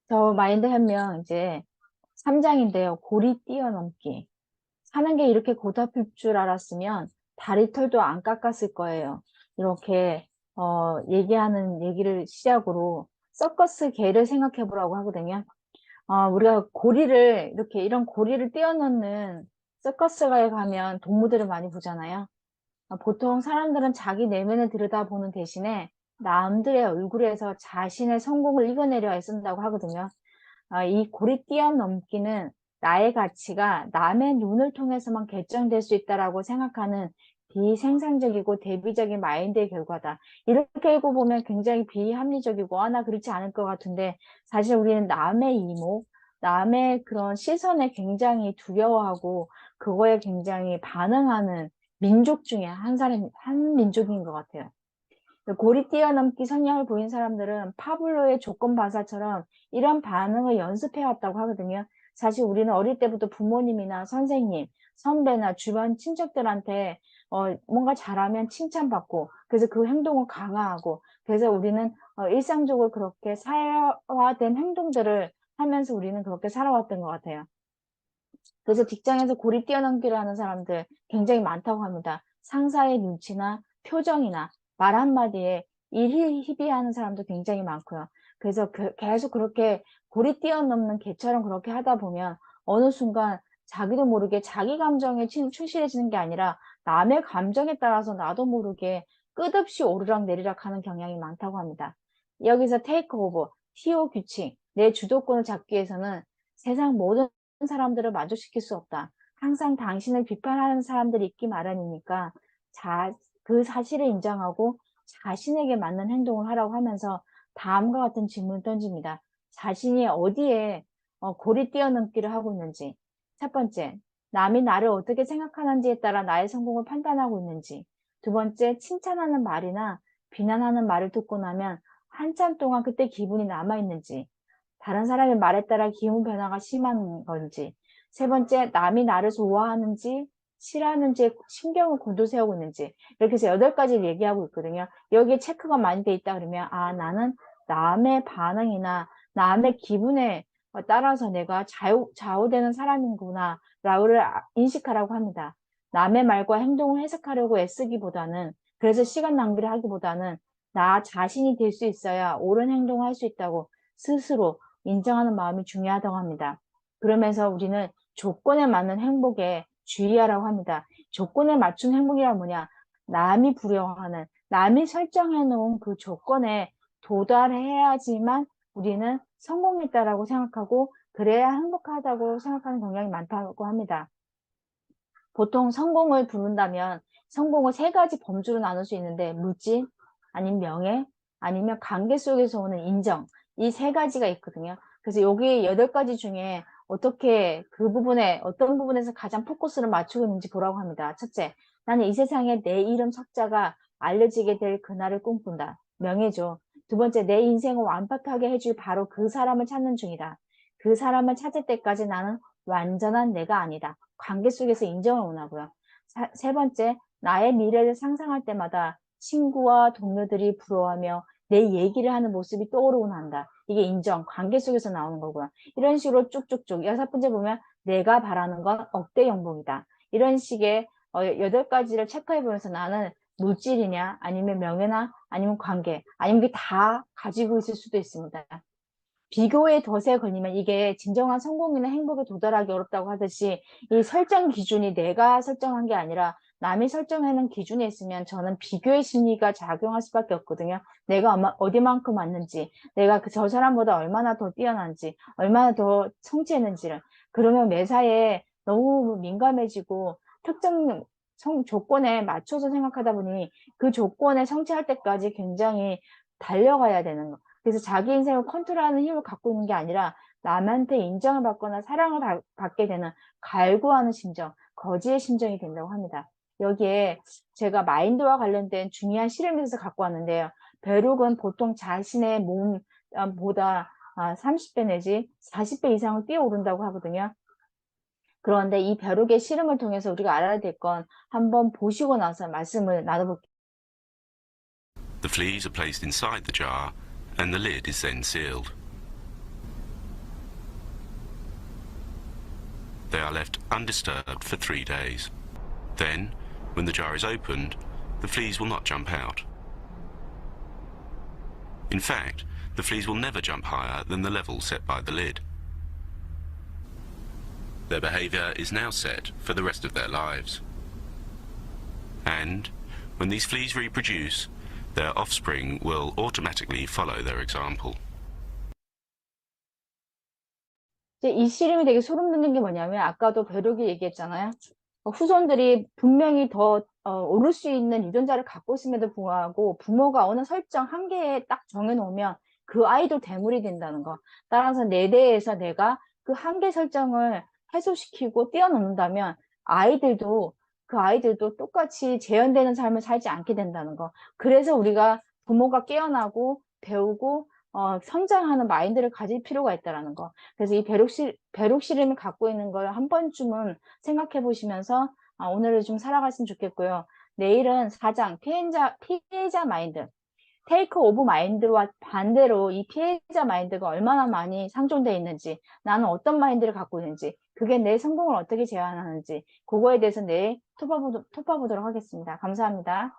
저 마인드 혁명 이제 3장인데요. 고리 뛰어넘기. 사는 게 이렇게 고달플 줄 알았으면 다리 털도 안 깎았을 거예요. 이렇게 얘기하는 얘기를 시작으로 서커스 개를 생각해 보라고 하거든요. 우리가 고리를 이렇게 이런 고리를 뛰어넘는 서커스가에 가면 동물들을 많이 보잖아요. 보통 사람들은 자기 내면을 들여다보는 대신에 남들의 얼굴에서 자신의 성공을 이겨내려 애쓴다고 하거든요. 이 고리 뛰어넘기는 나의 가치가 남의 눈을 통해서만 결정될 수 있다라고 생각하는 비생산적이고 대비적인 마인드의 결과다. 이렇게 읽어보면 굉장히 비합리적이고, 나 그렇지 않을 것 같은데, 사실 우리는 남의 이목, 남의 그런 시선에 굉장히 두려워하고, 그거에 굉장히 반응하는 민족 중에 한 민족인 것 같아요. 고리 뛰어넘기 성향을 보인 사람들은 파블로의 조건반사처럼 이런 반응을 연습해 왔다고 하거든요. 사실 우리는 어릴 때부터 부모님이나 선생님, 선배나 주변 친척들한테 뭔가 잘하면 칭찬받고, 그래서 그 행동을 강화하고, 그래서 우리는 일상적으로 그렇게 사회화된 행동들을 하면서 우리는 그렇게 살아왔던 것 같아요. 그래서 직장에서 고리 뛰어넘기를 하는 사람들 굉장히 많다고 합니다. 상사의 눈치나 표정이나 말 한마디에 일희희비하는 사람도 굉장히 많고요. 그래서 계속 그렇게 고리 뛰어넘는 개처럼 그렇게 하다 보면 어느 순간 자기도 모르게 자기 감정에 충실해지는 게 아니라 남의 감정에 따라서 나도 모르게 끝없이 오르락 내리락 하는 경향이 많다고 합니다. 여기서 테이크 오버, TO 규칙, 내 주도권을 잡기 위해서는 세상 모든 사람들을 만족시킬 수 없다. 항상 당신을 비판하는 사람들이 있기 마련이니까 그 사실을 인정하고 자신에게 맞는 행동을 하라고 하면서 다음과 같은 질문을 던집니다. 자신이 어디에 고리 뛰어넘기를 하고 있는지. 첫 번째, 남이 나를 어떻게 생각하는지에 따라 나의 성공을 판단하고 있는지. 두 번째, 칭찬하는 말이나 비난하는 말을 듣고 나면 한참 동안 그때 기분이 남아있는지. 다른 사람의 말에 따라 기분 변화가 심한 건지, 세 번째, 남이 나를 좋아하는지, 싫어하는지에 신경을 곤두세우고 있는지, 이렇게 해서 8가지를 얘기하고 있거든요. 여기에 체크가 많이 돼 있다 그러면, 나는 남의 반응이나 남의 기분에 따라서 내가 좌우되는 사람이구나, 라고를 인식하라고 합니다. 남의 말과 행동을 해석하려고 애쓰기보다는, 그래서 시간 낭비를 하기보다는, 나 자신이 될 수 있어야 옳은 행동을 할 수 있다고 스스로 인정하는 마음이 중요하다고 합니다. 그러면서 우리는 조건에 맞는 행복에 주의하라고 합니다. 조건에 맞춘 행복이란 뭐냐? 남이 부러워하는, 남이 설정해 놓은 그 조건에 도달해야지만 우리는 성공했다라고 생각하고 그래야 행복하다고 생각하는 경향이 많다고 합니다. 보통 성공을 부른다면 성공을 3가지 범주로 나눌 수 있는데 물질, 아니면 명예, 아니면 관계 속에서 오는 인정. 이 3가지가 있거든요. 그래서 여기 8가지 중에 어떻게 그 부분에 어떤 부분에서 가장 포커스를 맞추고 있는지 보라고 합니다. 첫째, 나는 이 세상에 내 이름 석자가 알려지게 될 그날을 꿈꾼다. 명예죠. 두 번째, 내 인생을 완벽하게 해줄 바로 그 사람을 찾는 중이다. 그 사람을 찾을 때까지 나는 완전한 내가 아니다. 관계 속에서 인정을 원하고요. 세 번째, 나의 미래를 상상할 때마다 친구와 동료들이 부러워하며 내 얘기를 하는 모습이 떠오르곤 한다. 이게 인정, 관계 속에서 나오는 거고요. 이런 식으로 쭉쭉쭉. 6번째 보면 내가 바라는 건 억대 연봉이다. 이런 식의 8가지를 체크해 보면서 나는 물질이냐, 아니면 명예나, 아니면 관계, 아니면 이게 다 가지고 있을 수도 있습니다. 비교의 덫에 걸리면 이게 진정한 성공이나 행복에 도달하기 어렵다고 하듯이 이 설정 기준이 내가 설정한 게 아니라 남이 설정하는 기준에 있으면 저는 비교의 심리가 작용할 수밖에 없거든요. 내가 어디만큼 왔는지, 내가 저 사람보다 얼마나 더 뛰어난지, 얼마나 더 성취했는지를. 그러면 매사에 너무 민감해지고 특정 조건에 맞춰서 생각하다 보니 그 조건에 성취할 때까지 굉장히 달려가야 되는 거. 그래서 자기 인생을 컨트롤하는 힘을 갖고 있는 게 아니라 남한테 인정을 받거나 사랑을 받게 되는 갈구하는 심정, 거지의 심정이 된다고 합니다. 여기에 제가 마인드와 관련된 중요한 실험을 해서 갖고 왔는데요. 벼룩은 보통 자신의 몸보다 30배 내지 40배 이상을 뛰어오른다고 하거든요. 그런데 이 벼룩의 실험을 통해서 우리가 알아야 될 건 한번 보시고 나서 말씀을 나눠볼게요. The fleas are placed inside the jar and the lid is then sealed. they are left undisturbed for 3 days. Then, when the jar is opened, the fleas will not jump out. In fact, the fleas will never jump higher than the level set by the lid. Their behaviour is now set for the rest of their lives. And, when these fleas reproduce, their offspring will automatically follow their example. 이제 이 씨름이 되게 소름 돋는 게 뭐냐면 아까도 벼룩이 얘기했잖아요. 후손들이 분명히 더 오를 수 있는 유전자를 갖고 있음에도 불구하고 부모가 어느 설정 한계에 딱 정해놓으면 그 아이도 대물이 된다는 거. 따라서 내 대에서 내가 그 한계 설정을 해소시키고 뛰어넘는다면 그 아이들도 똑같이 재현되는 삶을 살지 않게 된다는 거. 그래서 우리가 부모가 깨어나고 배우고 성장하는 마인드를 가질 필요가 있다라는 거. 그래서 이 벼룩 씨름을 갖고 있는 걸 한 번쯤은 생각해 보시면서 오늘을 좀 살아갔으면 좋겠고요. 내일은 4장 피해자 마인드, 테이크 오브 마인드와 반대로 이 피해자 마인드가 얼마나 많이 상존되어 있는지, 나는 어떤 마인드를 갖고 있는지, 그게 내 성공을 어떻게 제한하는지, 그거에 대해서 내일 토파보도록 하겠습니다. 감사합니다.